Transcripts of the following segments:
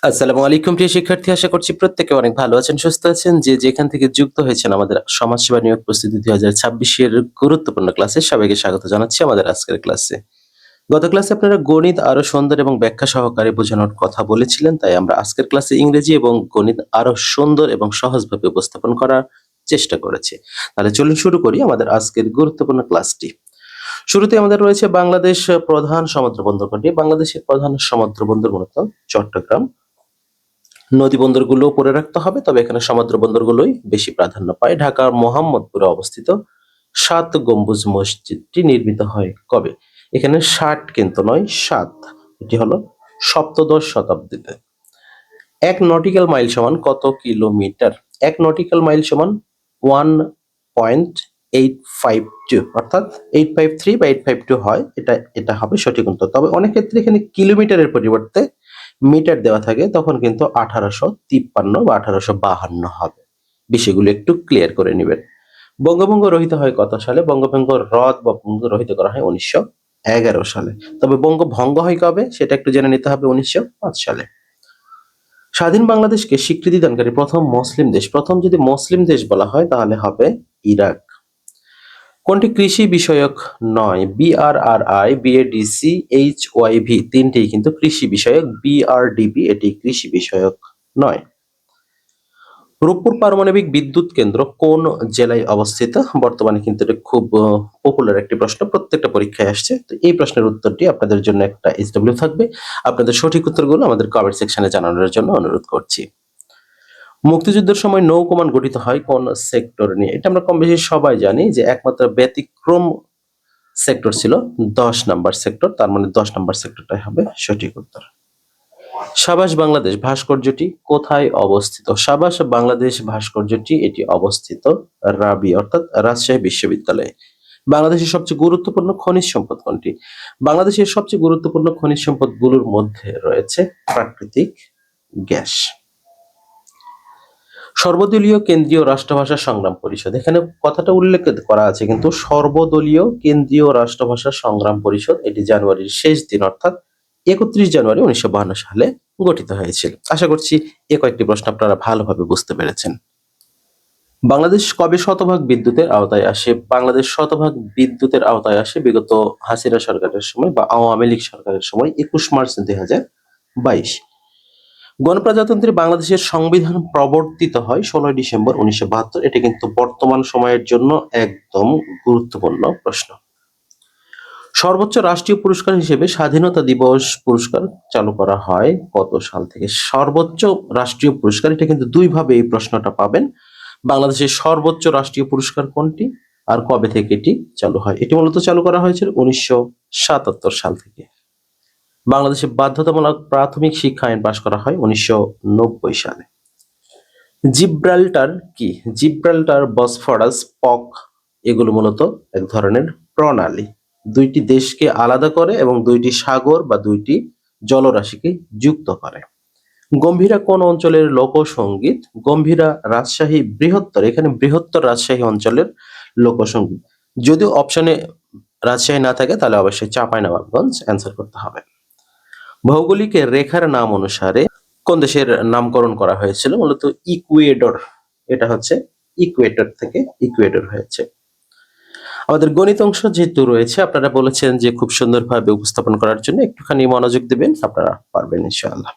আসসালামু আলাইকুম প্রিয় শিক্ষার্থী, আশা করছি প্রত্যেকে অনেক ভালো আছেন, সুস্থ আছেন। যে যেখান থেকে যুক্ত হয়েছেন আমাদের সমাজসেবা নিয়োগ প্রস্তুতি 2026 এর গুরুত্বপূর্ণ ক্লাসে সবাইকে স্বাগত জানাচ্ছি আমাদের আজকের ক্লাসে। গত ক্লাসে আপনারা গণিত আরো সুন্দর এবং ব্যাখ্যা সহকারে বোঝানোর কথা বলেছিলেন, তাই আমরা আজকের ক্লাসে ইংরেজি এবং গণিত আরো সুন্দর এবং সহজভাবে উপস্থাপন করার চেষ্টা করেছি। তাহলে চলুন শুরু করি আমাদের আজকের গুরুত্বপূর্ণ ক্লাসটি। শুরুতে আমাদের রয়েছে বাংলাদেশ প্রধান সমুদ্র বন্দর কোনটি? বাংলাদেশের প্রধান সমুদ্র বন্দর মূলত চট্টগ্রাম। নদী বন্দরগুলো পরে রাখতে হবে, তবে এখানে সমুদ্র বন্দরগুলোই বেশি প্রাধান্য পায়। ঢাকার মোহাম্মদপুরে অবস্থিত ৭ গম্বুজ মসজিদটি নির্মিত হয় কবে? এখানে ৬০ কিন্তু নয়, ৭। এটি হলো সপ্তদশ শতাব্দীতে। ১ নটিক্যাল মাইল সমান কত কিলোমিটার? ১ নটিক্যাল মাইল সমান 1.852, অর্থাৎ 853 বা 852 হয়। এটা হবে সঠিক উত্তর। তবে অনেক ক্ষেত্রে এখানে কিলোমিটারের পরিবর্তে মিটার দেওয়া থাকে, তখন কিন্তু 1853 বা 1852 হবে। বিষয়গুলো একটু ক্লিয়ার করে নেবেন। বঙ্গভঙ্গ রহিত হয় কত সালে? বঙ্গভঙ্গ রদ বা বঙ্গ রহিত করা হয় 1911 সালে। তবে বঙ্গভঙ্গ হয় কবে সেটা একটু জেনে নিতে হবে, 1905 সালে। স্বাধীন বাংলাদেশকে স্বীকৃতি দানকারী প্রথম মুসলিম দেশ, প্রথম যদি মুসলিম দেশ বলা হয় তাহলে হবে ইরাক। কোনটি কৃষি বিষয়ক নয়? BRRI, BADC, HYV তিনটেই কিন্তু কৃষি বিষয়ক। BRDB এটি কৃষি বিষয়ক নয়। রূপপুর পারমাণবিক বিদ্যুৎ কেন্দ্র কোন জেলায় অবস্থিত? বর্তমানে কিন্তু এটা খুব পপুলার একটি প্রশ্ন, প্রত্যেকটা পরীক্ষায় আসছে। তো এই প্রশ্নের উত্তরটি আপনাদের জন্য একটা SW থাকবে। আপনাদের সঠিক উত্তরগুলো আমাদের কমেন্ট সেকশনে জানানোর জন্য অনুরোধ করছি। মুক্তিযুদ্ধের সময় নৌ কমান্ড গঠিত হয় কোন সেক্টর নিয়ে? এটা আমরা কম বেশি সবাই জানি যে একমাত্র ব্যতিক্রম সেক্টর ছিল 10 নাম্বার সেক্টর, তার মানে 10 নাম্বার সেক্টরটাই হবে সঠিক উত্তর। সাবাস বাংলাদেশ ভাস্কর্যটি কোথায় অবস্থিত? সাবাস বাংলাদেশ ভাস্কর্যটি এটি অবস্থিত রাবি অর্থাৎ রাজশাহী বিশ্ববিদ্যালয়ে। বাংলাদেশের সবচেয়ে গুরুত্বপূর্ণ খনিজ সম্পদ কোনটি? বাংলাদেশের সবচেয়ে গুরুত্বপূর্ণ খনিজ সম্পদগুলোর মধ্যে রয়েছে প্রাকৃতিক গ্যাস। সর্বদলীয় কেন্দ্রীয় রাষ্ট্রভাষা সংগ্রাম পরিষদ, এখানে কথাটা উল্লেখ করা আছে কিন্তু সর্বদলীয় কেন্দ্রীয় রাষ্ট্রভাষা সংগ্রাম পরিষদ এটি জানুয়ারির শেষ দিন অর্থাৎ ৩১ জানুয়ারি ১৯৫২ সালে গঠিত হয়েছিল। আশা করছি কয়েকটি প্রশ্ন আপনারা ভালোভাবে বুঝতে পেরেছেন। বাংলাদেশ কবে শতভাগ বিদ্যুতের আওতায় আসে? বাংলাদেশ শতভাগ বিদ্যুতের আওতায় আসে বিগত হাসিনা সরকারের সময় বা আওয়ামী লীগ সরকারের সময় ২১ মার্চ ২০২২। গণপ্রজাতন্ত্রী বাংলাদেশের সংবিধান প্রবর্তিত হয় ১৬ ডিসেম্বর ১৯৭২। এটা কিন্তু বর্তমান সময়ের জন্য একদম গুরুত্বপূর্ণ প্রশ্ন। সর্বোচ্চ রাষ্ট্রীয় পুরস্কার হিসেবে স্বাধীনতা দিবস পুরস্কার চালু করা হয় কত সাল থেকে? সর্বোচ্চ রাষ্ট্রীয় পুরস্কার, এটা কিন্তু দুই ভাবে এই প্রশ্নটা পাবেন। বাংলাদেশের সর্বোচ্চ রাষ্ট্রীয় পুরস্কার কোনটি আর কবে থেকে এটি চালু হয়? এটি মূলত চালু করা হয়েছিল ১৯৭৭ সাল থেকে। বাংলাদেশে বাধ্যতামূলক প্রাথমিক শিক্ষা আইন পাশ করা হয় ১৯৯০ সালে। জিব্রাল্টার কি? জিব্রাল্টার, বসফরাস, পক এগুলো মূলত এক ধরনের প্রণালী, দুইটি দেশকে আলাদা করে এবং দুইটি সাগর বা দুইটি জলরাশিকে যুক্ত করে। গম্ভীরা কোন অঞ্চলের লোকসঙ্গীত? গম্ভীরা রাজশাহী বৃহত্তর, এখানে বৃহত্তর রাজশাহী অঞ্চলের লোকসঙ্গীত। যদিও অপশনে রাজশাহী না থাকে তাহলে অবশ্যই চাঁপাইনবাবগঞ্জ অ্যান্সার করতে হবে। ভৌগোলিক রেখার নাম অনুসারে কোন দেশের নামকরণ করা হয়েছিল? মূলত ইকুয়েডর, এটা হচ্ছে ইকুয়েটর থেকে ইকুয়েডর হয়েছে। আমাদের গণিত অংশ যেহেতু রয়েছে, আপনারা বলেছেন যে খুব সুন্দরভাবে উপস্থাপন করার জন্য একটুখানি মনোযোগ দিবেন, আপনারা পারবেন ইনশাআল্লাহ।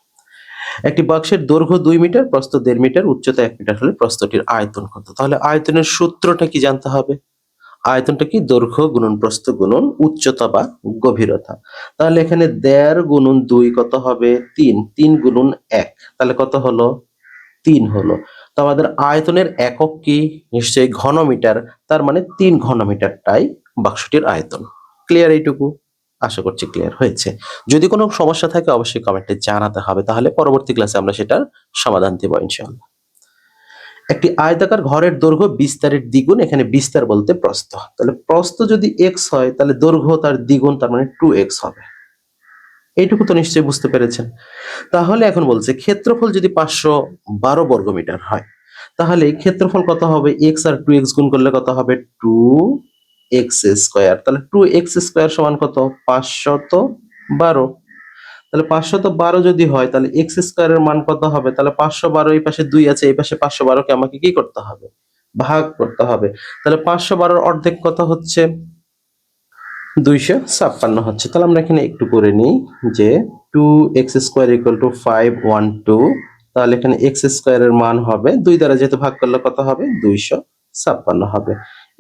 একটি বাক্সের দৈর্ঘ্য ২ মিটার, প্রস্থ ১.৫ মিটার, উচ্চতা ১ মিটার হলে প্রস্থটির আয়তন কত? তাহলে আয়তনের সূত্রটা কি জানতে হবে? আয়তনটা কি? দৈর্ঘ্য গুণন প্রস্থ গুণন উচ্চতা বা গভীরতা। তাহলে এখানে ১.৫ গুণন ২ কত হবে? ৩। ৩ গুণন ১ তাহলে কত হলো? ৩ হলো। তো আমাদের আয়তনের একক কি? নিশ্চয়ই ঘনমিটার। তার মানে ৩ ঘনমিটারটাই বাক্সটির আয়তন। ক্লিয়ার এইটুকু? আশা করছি ক্লিয়ার হয়েছে। যদি কোনো সমস্যা থাকে অবশ্যই কমেন্টে জানাতে হবে, তাহলে পরবর্তী ক্লাসে আমরা সেটার সমাধান দেব ইনশাআল্লাহ। একটি আয়তাকার ঘরের দৈর্ঘ্য বিস্তারের দ্বিগুণ, এখানে বিস্তার বলতে প্রস্থ। তাহলে প্রস্থ যদি x হয় তাহলে দৈর্ঘ্য তার দ্বিগুণ, তার মানে 2x হবে। এইটুকু তো নিশ্চয়ই বুঝতে পেরেছেন। তাহলে এখন বলছে ক্ষেত্রফল যদি 512 বর্গমিটার হয় তাহলে ক্ষেত্রফল কত হবে? x আর 2x গুণ করলে কত হবে? 2x square. তাহলে 2x স্কয়ার সমান কত? 512। তাহলে 512 যদি হয় তাহলে এক্স স্কোয়ারের মান কত হবে? তাহলে 512 এই পাশে 2 আছে, এই পাশে 512 কে আমাকে কি করতে হবে? ভাগ করতে হবে। তাহলে 512 অর্ধেক কত হচ্ছে? 256 হচ্ছে। তাহলে আমরা এখানে একটু করে নিই যে 2x স্কোয়ার ইকুয়াল টু 512। তাহলে এখানে এক্স স্কোয়ারের মান হবে 2 দ্বারা যেহেতু ভাগ করলে কত হবে? 256 হবে।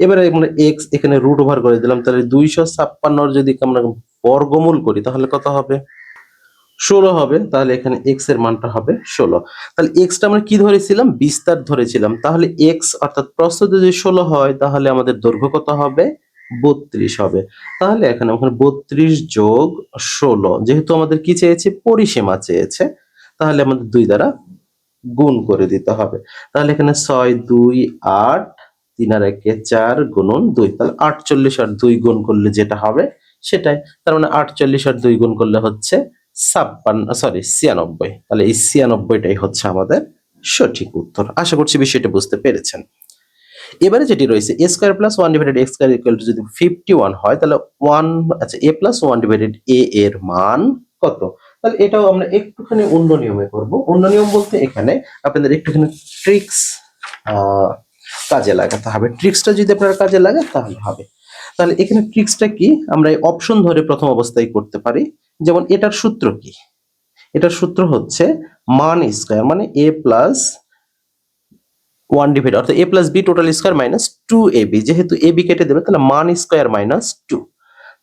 এবারে আমরা এক্স এখানে রুট ওভার করে দিলাম, তাহলে 256 যদি আমরা বর্গমূল করি তাহলে কত হবে? 16 হবে। তাহলে এখানে এক্স এর মানটা হবে 16। তাহলে এক্সটা আমরা কি ধরেছিলাম? বিস্তার ধরেছিলাম। তাহলে এক্স অর্থাৎ প্রস্থ যদি 16 হয় তাহলে আমাদের দৈর্ঘ্য কত হবে? 32 হবে। তাহলে এখানে 32 যোগ 16, যেহেতু আমাদের কি চেয়েছে? পরিসীমা চেয়েছে, তাহলে আমাদের 2 দ্বারা গুণ করে দিতে হবে। তাহলে এখানে 6 2 8, 3 আর 1 4 গুণন 2, তাহলে 48 আর 2 গুণ করলে যেটা হবে সেটাই। তার মানে 48 আর 2 গুণ করলে হচ্ছে 96। তাহলে এই 96টাই হচ্ছে আমাদের সঠিক উত্তর। আশা করছি বিষয়টা বুঝতে পেরেছেন। এবারে যেটি রয়েছে a square plus 1 divided x square equal to যদি 51 হয় তাহলে 1 আচ্ছা a প্লাস 1 ডিভাইডেড a এর মান কত? তাহলে এটাও আমরা একটুখানি অন্য নিয়মে করব। অন্য নিয়ম বলতে এখানে আপনাদের একটুখানি ট্রিক্স কাজে লাগাতে হবে। ট্রিক্সটা যদি আপনারা কাজে লাগান তাহলে হবে। তাহলে এখানে ট্রিক্সটা কি? আমরা এই অপশন ধরে প্রথম অবস্থায় করতে পারি। যেমন এটার সূত্র কি? এটার সূত্র হচ্ছে মান স্কয়ার মানে a প্লাস 1 ডিভাইড অর্থাৎ a plus b total square minus 2ab, যেহেতু ab কেটে দেবে তাহলে মান স্কয়ার মাইনাস 2।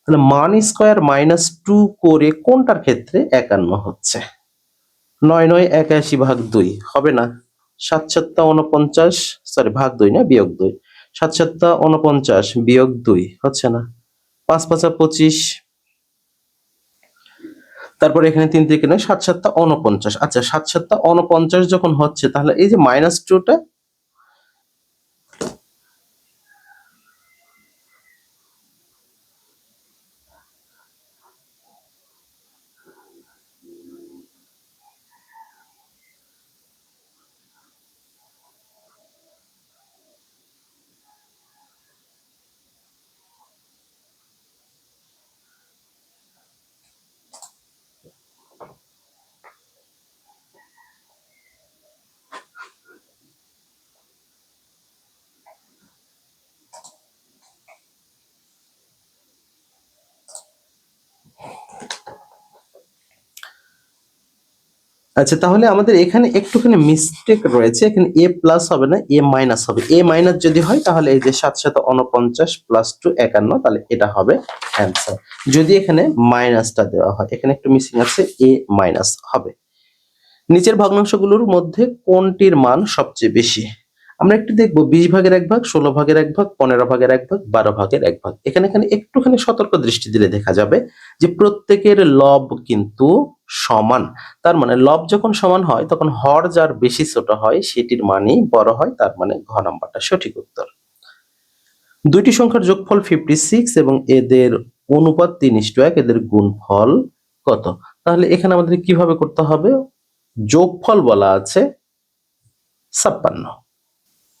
তাহলে মান স্কয়ার মাইনাস 2 করে কোনটার ক্ষেত্রে 51 হচ্ছে? 9 9 81 ভাগ 2 হবে না? 7 7 49, সরি ভাগ 2 না বিয়োগ 2, 7 7 49 বিয়োগ 2 হচ্ছে না? 5 5 25, তারপরে এখানে 3 থেকে নয় 7 7 49। আচ্ছা 7 7 49 যখন হচ্ছে তাহলে এই যে মাইনাস 2টা আচ্ছা তাহলে আমাদের এখানে একটুখানি মিস্টেক রয়েছে। এখানে a প্লাস হবে না, a মাইনাস হবে। a মাইনাস যদি হয় তাহলে এই যে 749 প্লাস 2 51, তাহলে এটা হবে অ্যান্সার। যদি এখানে মাইনাসটা দেওয়া হয়, এখানে একটু মিসিং আছে, a মাইনাস হবে। নিচের ভগ্নাংশগুলোর মধ্যে কোনটির মান সবচেয়ে বেশি? আমরা একটু দেখবো 20 ভাগের 1 ভাগ, 16 ভাগের 1 ভাগ, 15 ভাগের 1 ভাগ, 12 ভাগের 1 ভাগ। এখানে একটুখানি সতর্ক দৃষ্টি দিলে দেখা যাবে যে প্রত্যেকের লব কিন্তু সমান। তার মানে লব যখন সমান হয় তখন হর যার বেশি ছোট হয় সেটির মানই বড় হয়, তার মানে ঘ নাম্বারটা সঠিক উত্তর। দুইটি সংখ্যার যোগফল 56 এবং এদের অনুপাত 3:1, এদের গুণফল কত? তাহলে এখানে আমাদের কিভাবে করতে হবে? যোগফল বলা আছে 56,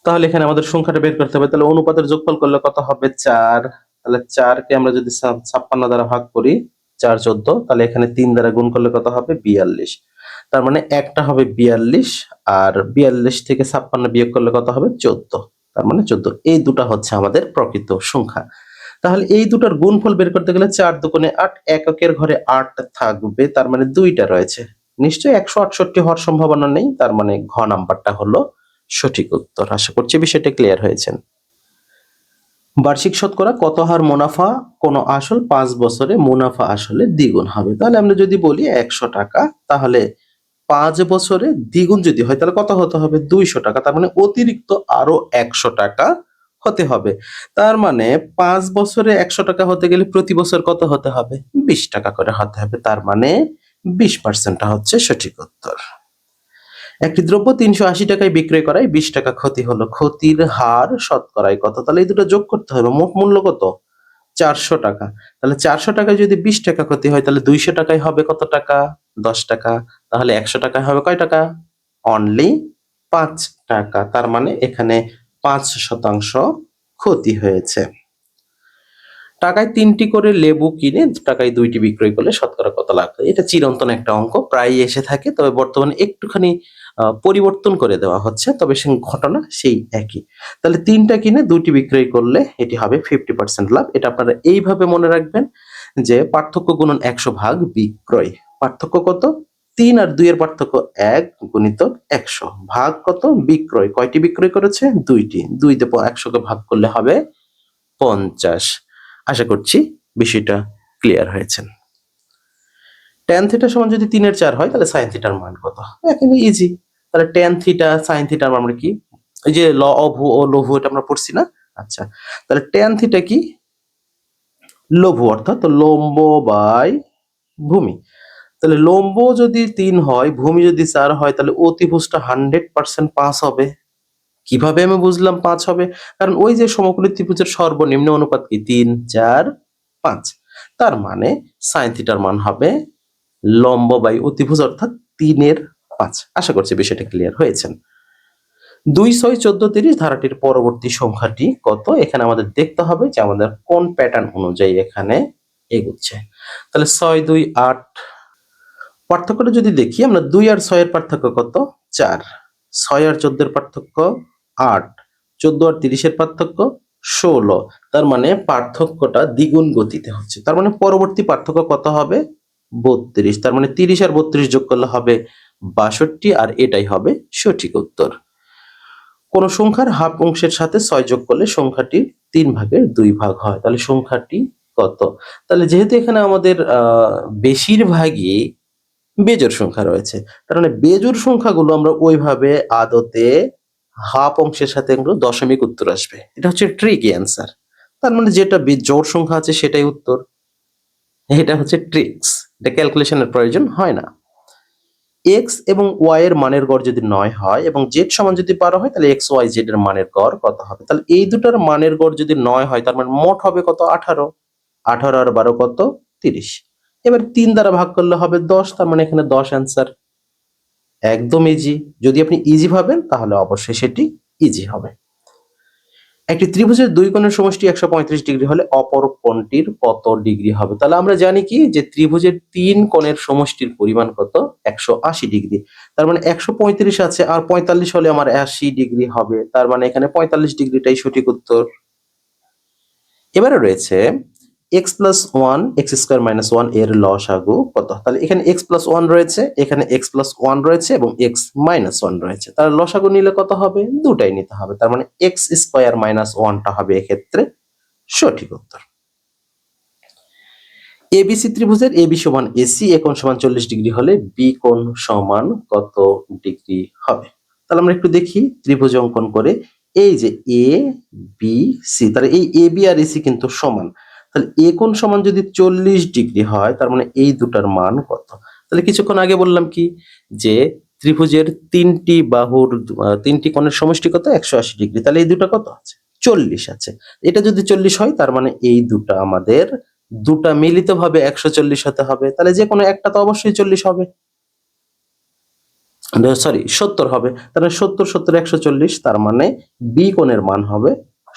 তাহলে এখানে আমাদের সংখ্যাটা বের করতে হবে। তাহলে অনুপাতের যোগফল করলে কত হবে? 4। তাহলে 4 কে আমরা যদি 56 দ্বারা ভাগ করি 4 14, তাহলে এখানে 3 দ্বারা গুণ করলে কত হবে? 42। তার মানে একটা হবে 42 আর 42 থেকে 56 বিয়োগ করলে কত হবে? 14। তার মানে 14। এই দুটো হচ্ছে আমাদের প্রকৃত সংখ্যা। তাহলে এই দুটার গুণফল বের করতে গেলে 4 দুগুণে 8, এককের ঘরে 8 থাকবে, তার মানে 2টা রয়েছে। নিশ্চয়ই 168 হওয়ার সম্ভাবনা নেই, তার মানে ঘ নাম্বারটা হলো সঠিক উত্তর। আশা করছি বিষয়টা ক্লিয়ার হয়েছেন। বার্ষিক শতকরা কত হার মুনাফা কোন আসল 5 বছরে মুনাফা আসলে দ্বিগুণ হবে? তাহলে আমরা যদি বলি 100 টাকা, তাহলে 5 বছরে দ্বিগুণ যদি হয় তাহলে কত হতে হবে? 200 টাকা। তার মানে অতিরিক্ত আরো 100 টাকা হতে হবে। তার মানে 5 বছরে 100 টাকা হতে গেলে প্রতি বছর কত হতে হবে? 20 টাকা করে হতে হবে। তার মানে 20% হচ্ছে সঠিক উত্তর। একটি দ্রব্য 380 টাকায় বিক্রয় করায় 20 টাকা ক্ষতি হলো, ক্ষতির হার শতকরায় কত? তাহলে এই দুটো যোগ করতে হবে। মোট মূল্য কত? 400 টাকা। তাহলে 400 টাকায় যদি 20 টাকা ক্ষতি হয় তাহলে 200 টাকায় হবে কত টাকা? 10 টাকা। তাহলে 100 টাকায় হবে কয় টাকা? অনলি 5 টাকা। তার মানে এখানে 5% ক্ষতি হয়েছে। টাকায় 3টি করে লেবু কিনে টাকায় 2টি বিক্রয় করলে শতকরা কত লাভ হয়? এটা চিরন্তন একটা অঙ্ক, প্রায়ই এসে থাকে, তবে বর্তমানে একটুখানি পরিবর্তন করে দেওয়া হচ্ছে, তবে সে ঘটনা সেই একই। তাহলে 3টা কিনে 2টি বিক্রয় করলে এটি হবে 50% লাভ। এটা আপনারা এইভাবে মনে রাখবেন যে পার্থক্য গুণন 100 ভাগ বিক্রয়। পার্থক্য কত? 3 আর 2 এর পার্থক্য 1 গুণিতক 100 ভাগ কত? বিক্রয়। কয়টি বিক্রয় করেছে? 2টি। 2 দিয়ে 100 কে ভাগ করলে হবে 50। আশা করছি বিষয়টা ক্লিয়ার হয়েছেন। tan থিটা সমান যদি 3 এর 4 হয় তাহলে sin থিটার মান কত? একেবারে ইজি। তাহলে tan থিটা sin থিটার মান আমরা কি, এই যে ল অভ ও লঘু এটা আমরা পড়ছি না? আচ্ছা, তাহলে tan থিটা কি? লঘু, অর্থাৎ লম্ব বাই ভূমি। তাহলে লম্ব যদি 3 হয়, ভূমি যদি 4 হয়, তাহলে অতিভুজটা 100% 5 হবে। কিভাবে আমি বুঝলাম 5 হবে? কারণ ওই যে সমকোণী ত্রিভুজের সর্বনিম্ন অনুপাত কি? 3, 4, 5। তার মানে sin থিটার মান হবে লম্ব বাই অতিভুজ, অর্থাৎ 3 এর 5। আশা করছি বিষয়টা ক্লিয়ার হয়েছেন। 2, 6, 14, 30 ধারাটির পরবর্তী সংখ্যাটি কত? এখানে আমাদের দেখতে হবে যে আমাদের কোন প্যাটার্ন অনুযায়ী এখানে এগুচ্ছে। তাহলে 6, 2, 8। পার্থক্যটা যদি দেখি আমরা, 2 আর 6 এর পার্থক্য কত? 4। 6 আর 14 এর পার্থক্য 8। 14 আর 30 এর পার্থক্য 16। তার মানে পার্থক্যটা দ্বিগুণ গতিতে হচ্ছে। তার মানে পরবর্তী পার্থক্য কত হবে? 32। তার মানে 30 আর 32 যোগ করলে হবে 62, আর এটাই হবে সঠিক উত্তর। কোন সংখ্যার হাফ অংশের সাথে 6 যোগ করলে সংখ্যাটি 3 ভাগের 2 ভাগ হয়। তাহলে সংখ্যাটি কত? তাহলে যেহেতু এখানে আমাদের বেশিরভাগই বেজোড় সংখ্যা রয়েছে, তার মানে বেজোড় সংখ্যাগুলো আমরা ওইভাবে আদতে হাফ অংশের সাথে এগুলো দশমিক উত্তর আসবে। এটা হচ্ছে ট্রিকি অ্যান্সার। তার মানে যেটা জোড় সংখ্যা আছে সেটাই উত্তর। এটা হচ্ছে ট্রিক্স, এটা ক্যালকুলেশনের প্রয়োজন হয় না। এক্স এবং ওয়াই এর মানের গড় যদি 9 হয় এবং জেড সমান যদি 12 হয়, তাহলে এক্স ওয়াই জেড এর মানের গড় কত হবে? তাহলে এই দুটার মানের গড় যদি 9 হয়, তার মানে মোট হবে কত? 18। 18 আর 12 কত? 30। এবার 3 দ্বারা ভাগ করলে হবে 10, তার মানে এখানে 10 অ্যান্সার। একদম ইজি। যদি আপনি ইজি ভাবেন তাহলে অবশ্যই সেটি ইজি হবে। একটি ত্রিভুজের দুই কোণের সমষ্টি 135 ডিগ্রি হলে অপর কোণটির কত ডিগ্রি হবে? তাহলে আমরা জানি কি যে ত্রিভুজের 3 কোণের সমষ্টির পরিমাণ কত? 180 ডিগ্রি। তার মানে 135 আছে আর 45 হলে আমার 80 ডিগ্রি হবে। তার মানে এখানে 45 ডিগ্রিটাই সঠিক উত্তর। এবারে রয়েছে x plus 1 x square minus 1 এর লসাগু কত? তাহলে এখানে x প্লাস 1 রয়েছে, এখানে x প্লাস 1 রয়েছে এবং x মাইনাস 1 রয়েছে। তাহলে লসাগু নিলে কত হবে? দুটাই নিতে হবে। তার মানে x স্কয়ার মাইনাস 1 টা হবে এক্ষেত্রে সঠিক উত্তর। এবিসি ত্রিভুজের এবি সমান এসি, এ কোণ সমান 40 ডিগ্রি হলে বি কোণ সমান কত ডিগ্রি হবে? তাহলে আমরা একটু দেখি ত্রিভুজ অঙ্কন করে। এই যে এ বি সি, তাহলে এই এ বি আর এসি কিন্তু সমান। তাহলে এ কোণ সমান যদি 40 ডিগ্রি হয়, তার মানে এই দুটার মান কত? তাহলে কিছুক্ষণ আগে বললাম কি যে ত্রিভুজের 3টি বাহুর 3টি কোণের সমষ্টি কত? 180 ডিগ্রি। তাহলে এই দুটা কত আছে? 40 আছে। এটা যদি 40 হয়, তার মানে এই দুটা আমাদের দুটা মিলিতভাবে 140 হতে হবে। তাহলে যে কোনো একটা তো অবশ্যই 40 হবে। সরি 70 হবে। তাহলে 70, 70, 140, তার মানে বি কোণের মান হবে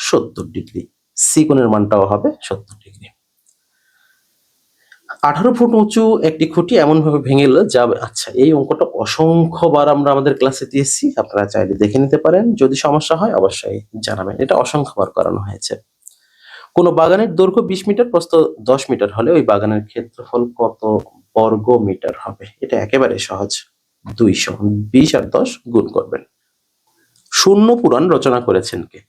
70 ডিগ্রি। সি কোণের মানটাও হবে 70 ডিগ্রি। 18 ফুট উঁচু একটি খুঁটি এমনভাবে ভেঙে গেল যাবে। আচ্ছা, এই অঙ্কটা অসংখ্যবার আমরা আমাদের ক্লাসে দিয়েছি, আপনারা চাইলে দেখে নিতে পারেন। যদি সমস্যা হয় অবশ্যই জানাবেন। এটা অসংখ্যবার করানো হয়েছে। কোন বাগানের দৈর্ঘ্য 20 মিটার, প্রস্থ 10 মিটার হলে ওই বাগানের ক্ষেত্রফল কত বর্গ মিটার হবে? এটা একেবারে সহজ। 200, 20 আর 10 গুণ করবেন। শূন্য পুরাণ রচনা করেছেন কে?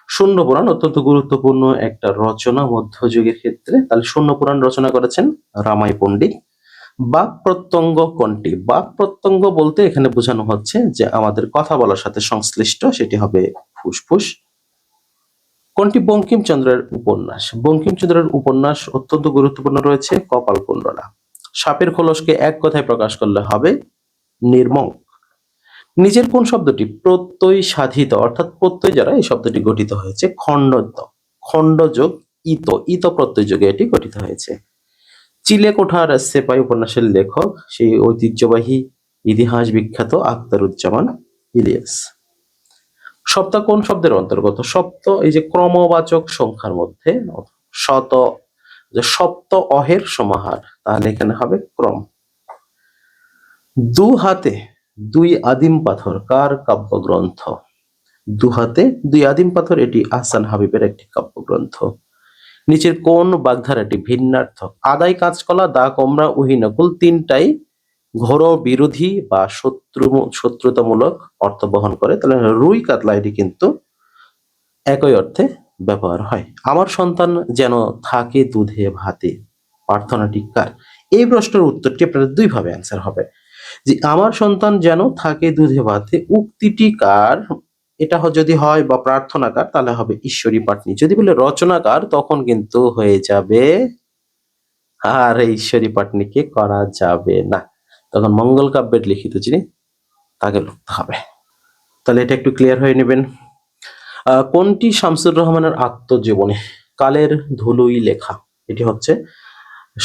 শূন্য পুরাণ অত্যন্ত গুরুত্বপূর্ণ একটা রচনা মধ্যযুগের ক্ষেত্রে। তাহলে শূন্য পুরাণ রচনা করেছেন রামাই পণ্ডিত। বাক প্রত্যঙ্গ কোনটি? বাক প্রত্যঙ্গ বলতে এখানে বোঝানো হচ্ছে যে আমাদের কথা বলার সাথে সংশ্লিষ্ট, সেটি হবে ফুসফুস। কোনটি বঙ্কিমচন্দ্রের উপন্যাস? বঙ্কিমচন্দ্রের উপন্যাস অত্যন্ত গুরুত্বপূর্ণ রয়েছে কপালকুণ্ডলা। সাপের খোলসকে এক কথায় প্রকাশ করলে হবে নির্মম। নিজের কোন শব্দটি প্রত্যয় সাধিত, অর্থাৎ প্রত্যয় দ্বারা এই শব্দটি গঠিত হয়েছে? খণ্ডত। খণ্ডযোগ ইত, ইত প্রত্যয় যোগে এটি গঠিত হয়েছে। চিলেকোঠার সেপাই উপন্যাসের লেখক সেই ঐতিহ্যবাহী ইতিহাস বিখ্যাত আখতারুজ্জামান ইলিয়াস। সপ্তাহ কোন শব্দের অন্তর্গত? সপ্ত এই যে ক্রমবাচক সংখ্যার মধ্যে সপ্ত অহের সমাহার, তাহলে এখানে হবে ক্রম। দু হাতে দুই আদিম পাথর কার কাব্যগ্রন্থ? দু হাতে দুই আদিম পাথর এটি আহসান হাবিবের একটি কাব্যগ্রন্থ। নিচের কোন বাগধারাটি ভিন্নার্থক? আদায় কাঁচকলা, দা কমরা, উহিনকুল তিনটাই ঘোর বিরোধী বা শত্রুতামূলক অর্থ বহন করে, তাহলে রুই কাতলা এটি কিন্তু একই অর্থে ব্যবহার হয়। আমার সন্তান যেন থাকে দুধে ভাতে, প্রার্থনাটি কার? এই প্রশ্নের উত্তরটি আপনাদের দুই ভাবে অ্যান্সার হবে। যে আমার সন্তান যেন থাকে দুধে ভাতে উক্তিটি কার, এটা যদি হয় বা প্রার্থনাকার তাহলে হবে ঈশ্বরী পাটনি। যদি বলে রচনাকার তখন কিন্তু হয়ে যাবে, আর ঈশ্বরী পাটনিকে করা যাবে না, তখন মঙ্গল কাব্যের লিখিত যিনি তাকে লিখতে হবে। তাহলে এটা একটু ক্লিয়ার হয়ে নেবেন। কোনটি শামসুর রহমানের আত্মজীবনী? কালের ধুলোই লেখা, এটি হচ্ছে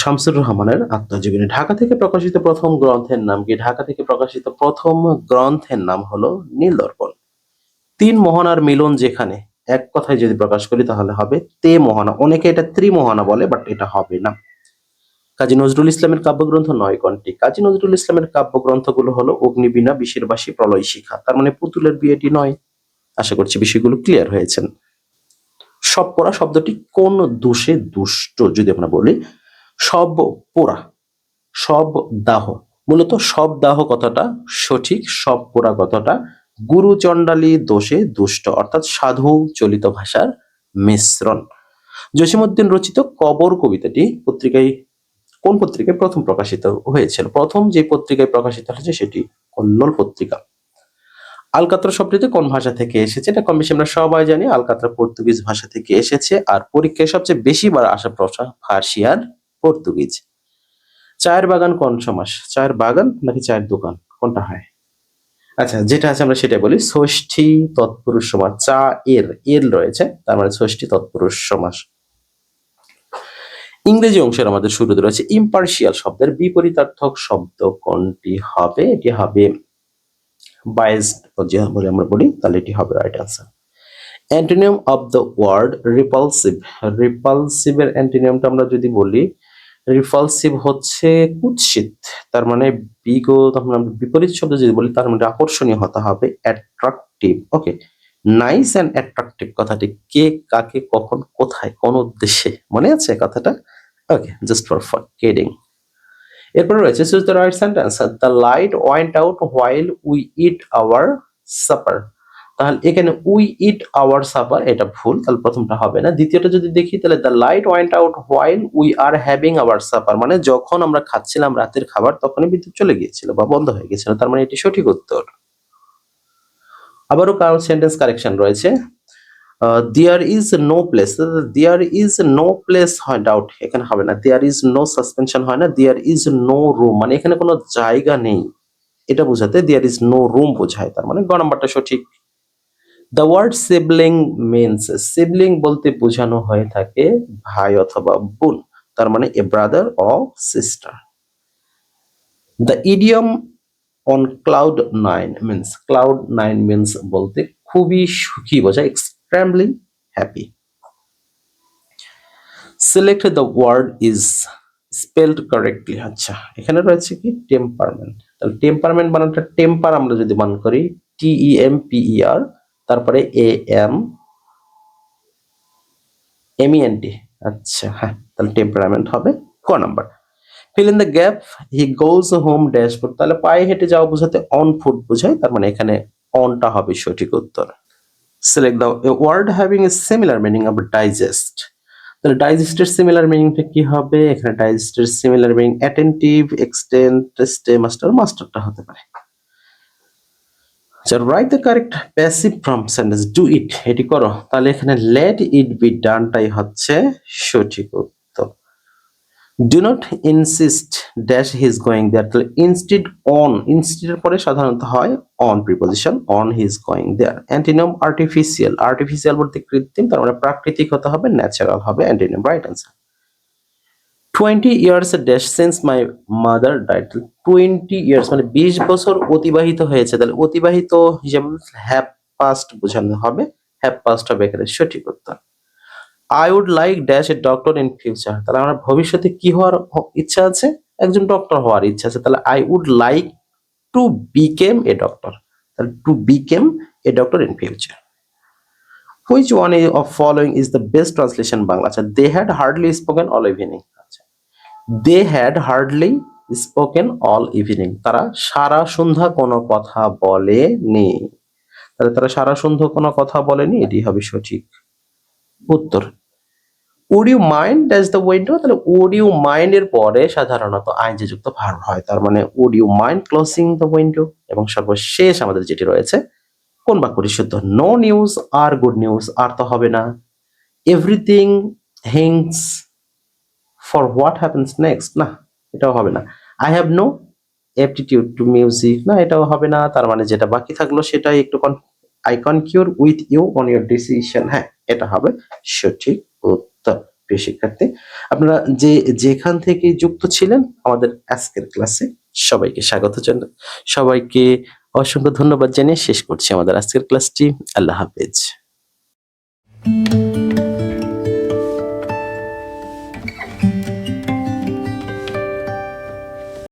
শামসুর রহমানের আত্মজীবনী। ঢাকা থেকে প্রকাশিত প্রথম গ্রন্থের নাম কি? ঢাকা থেকে প্রকাশিত প্রথম গ্রন্থের নাম হলো নীল দর্পণ। তিন মোহনার মিলন যেখানে, এক কথায় যদি প্রকাশ করি তাহলে হবে তে মোহনা। অনেকে এটা ত্রিমোহনা বলে, বাট এটা হবে না। কাজী নজরুল ইসলামের কাব্যগ্রন্থ নয় কোনটি? কাজী নজরুল ইসলামের কাব্যগ্রন্থগুলো হলো অগ্নিবীণা, বিষের বাসী, প্রলয় শিখা। তার মানে পুতুলের বিয়েটি নয়। আশা করছি বিষয়গুলো ক্লিয়ার হয়েছেন। সব পোড়া শব্দটি কোন দোষে দুষ্ট যদি আমরা বলি? সব পোড়া, সব দাহ, মূলত সব দাহ কথাটা সঠিক, সব পোড়া কথাটা গুরু চণ্ডালী দোষে দুষ্ট, অর্থাৎ সাধু চলিত ভাষার মিশ্রণ। জসীমউদ্দিন রচিত কবর কবিতাটি কোন পত্রিকায় প্রথম প্রকাশিত হয়েছিল? প্রথম যে পত্রিকায় প্রকাশিত হয়েছে সেটি কল্লোল পত্রিকা। আলকাতরা শব্দটি কোন ভাষা থেকে এসেছে? এটা কম বেশি আমরা সবাই জানি, আলকাতরা পর্তুগিজ ভাষা থেকে এসেছে। আর পরীক্ষায় সবচেয়ে বেশি বার আসা প্রশ্ন ফার্সি আর পর্তুগিজ। চায়ের বাগান কোন সমাস? চায়ের বাগান নাকি চায়ের দোকান, কোনটা হয়? আচ্ছা, যেটা আছে আমরা সেটা বলি। ষষ্ঠী তৎপুরুষ সমাস। চা এর রয়েছে, তার মানে ষষ্ঠী তৎপুরুষ সমাস। ইংরেজি অংশের আমাদের শুরুতে রয়েছে ইম্পার্শিয়াল শব্দের বিপরীতার্থক শব্দ কোনটি হবে? এটি হবে বায়াসড বলে আমরা বলি, তাহলে এটি হবে right answer. Antonym of the word repulsive. রিপালসিভের অ্যান্টোনিমটা আমরা যদি বলি, রিপালসিভ হচ্ছে কুৎসিত, তার মানে বিপরীত শব্দ যদি বলি তার মানে আকর্ষণীয় হতে হবে, attractive. Okay, nice and attractive কথাটি কে, কাকে, কখন, কোথায়, কোন উদ্দেশ্যে মনে আছে কথাটা? Okay, just for kidding. এরপরে রয়েছে choose the right sentence. The light went out while we ate our supper. তাহলে এখানে উই ইট আওয়ার সাপার এটা ভুল, তাহলে প্রথমটা হবে না। দ্বিতীয়টা যদি দেখি তাহলে the light went out while we are having our supper, মানে যখন আমরা খাচ্ছিলাম রাতের খাবার তখনই বিদ্যুৎ চলে গিয়েছিল বা বন্ধ হয়ে গিয়েছিল, তার মানে এটি সঠিক উত্তর। আবারও কারো সেন্টেন্স কারেকশন রয়েছে। There is no place, there is no place হয় ডাউট, এখানে হবে না। দেয়ার ইজ নো সাসপেনশন হয় না। দেয়ার ইজ নো রুম, মানে এখানে কোনো জায়গা নেই, এটা বোঝাতে দেয়ার ইজ নো রুম বোঝায়, তার মানে গ নাম্বারটা সঠিক। The word sibling means, sibling বলতে বোঝানো হয়ে থাকে ভাই অথবা বোন, তার মানে a brother or sister. The idiom on cloud nine means, cloud nine means বলতে খুবই সুখী বোঝায়, extremely happy. Select the word is spelled correctly. আচ্ছা, এখানে রয়েছে কি টেম্পারমেন্ট, তাহলে টেম্পারমেন্ট বানানটা টেম্পার আমরা যদি বানান করি TEMPER, তারপরে AMENT। আচ্ছা হ্যাঁ, তাহলে টেম্পারমেন্ট হবে ক number. Fill in the gap, he goes home dashboard, তাহলে পায়ে হেঁটে যাওয়া বোঝাতে অন ফুট বোঝায়, তার মানে এখানে অনটা হবে সঠিক উত্তর। Select the word having a similar meaning of digest, তাহলে ডাইজেস্টের সিমিলার মিনিংটা কি হবে? এখানে ডাইজেস্টের similar meaning attentive, extent, stay master, মাস্টারটা হতে পারে। আচ্ছা, write the correct passive form sentence, do it, এটি করো, তাহলে এখানে লেট ইট বি ডানটাই হচ্ছে সঠিক উত্তর। Do not insist dash he is going there, তাহলে ইনস্টিড অন, ইনস্টিডের পরে সাধারণত হয় on preposition, on he is going there. Antonym artificial, artificial বলতে কৃত্রিম, তার মানে প্রাকৃতিক হতে হবে, ন্যাচারাল হবে antonym, right answer. 20 years dash since my mother died, 20 years মানে 20 বছর অতিবাহিত হয়েছে, তাহলে অতিবাহিত হিসাবে হ্যাভ পাস্ট বোঝানো হবে, হ্যাভ পাস্ট হবে এখানে সঠিক উত্তর। I would like dash a doctor in future, তাহলে আমার ভবিষ্যতে কি হওয়ার ইচ্ছা আছে? একজন ডক্টর হওয়ার ইচ্ছা আছে। তাহলে I would like to become a doctor, তাহলে to become a doctor in future. Which one of following is the best translation Bangla? আচ্ছা, they had hardly spoken all evening. আচ্ছা, they had hardly spoken all evening, তারা সারা সন্ধ্যা কোনো কথা বলেনি। তাহলে তারা সারা সন্ধ্যা কোনো কথা বলেনি, এটি হবে সঠিক উত্তর। Would you mind dash the window, তাহলে উড ইউ মাইন্ড এর পরে সাধারণত আইনজি যুক্ত ভার্ব হয়, তার মানে would you mind closing the window. এবং সর্বশেষ আমাদের যেটি রয়েছে, কোন বাক্যটি শুদ্ধ? No news are good news, আর তো হবে না। Everything hinges for what happens next, না এটাও হবে না। I have no aptitude to music, না এটাও হবে না। তার মানে যেটা বাকি থাকলো সেটাই একটু I concur with you on your decision, হ্যাঁ এটা হবে সঠিক উত্তর। প্রিয় শিক্ষার্থী, আপনারা যেখান থেকে যুক্ত ছিলেন আমাদের আজকের ক্লাসে, সবাইকে স্বাগত জানাই, সবাইকে অসংখ্য ধন্যবাদ জানিয়ে শেষ করছি আমাদের আজকের ক্লাসটি। আল্লাহ হাফেজ।